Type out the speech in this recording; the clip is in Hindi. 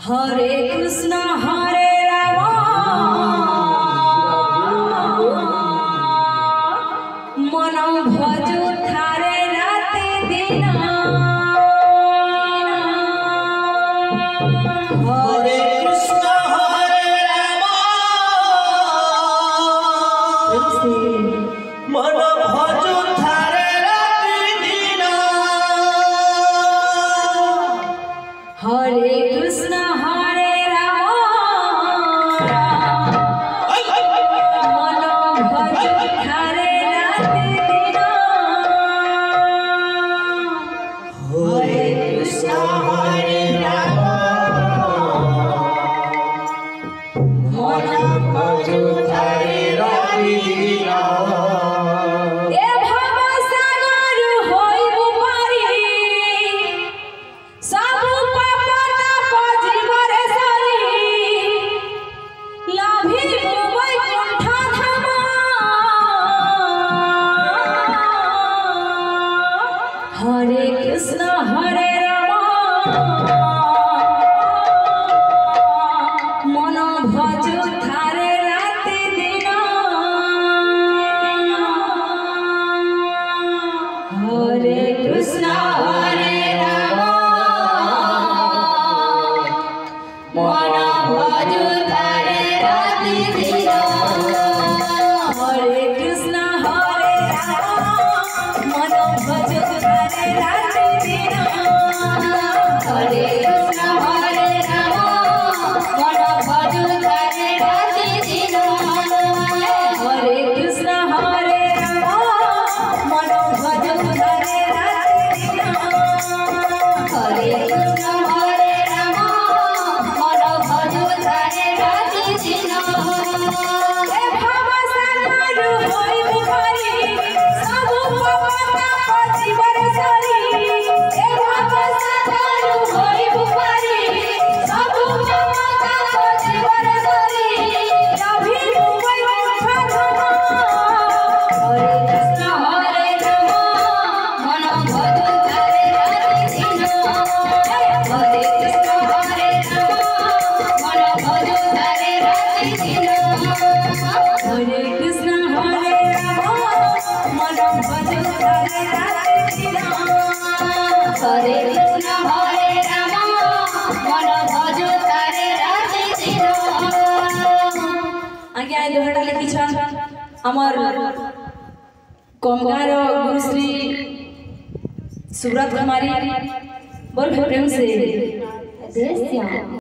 हरे कृष्ण हरे राम मन भजु थारे राति दिन हरे कृष्ण हरे राम मन भजु थारे राति दिन हरे कृष्ण हरे राम मन भजु थारे राति दिन हरे कृष्ण हरे राम मन भजु थारे राति दिन ए भव सागर होइबु पारी सब पाप ताप जीवरे सरी लाभिबु वैकुंठ धाम हरे कृष्ण हरे राम मन भजु थारे राति दिन हरे कृष्ण हरे राम मन भजु थारे राति दिन हरे कृष्ण हरे राम मन भजु थारे राति दिन हरे कृष्ण हरे राम मन भजु थारे राति दिन हरे कृष्ण हरे राम मन भजु थारे राति दिन हरे कृष्ण हरे राम मन भजु थारे राति दिन ए भव सागर होइबु पारी सब पाप ताप जीवरे सरी ए भव सागर होइबु पारी सब पाप ताप जीवरे सरी लाभिबु वैकुंठ धाम हरे कृष्ण हरे राम मन भजु थारे राति दिन हरे कृष्ण हरे राम मन भजु थारे राति दिन हरे कृष्ण हरे राम मन भजु थारे राति दिन हरे कृष्ण हरे राम मन भजु थारे राति दिन आज्ञा दोहरा लिखिछन हमर कमगार गुरुश्री सुब्रत कुमारी बोल प्रेम से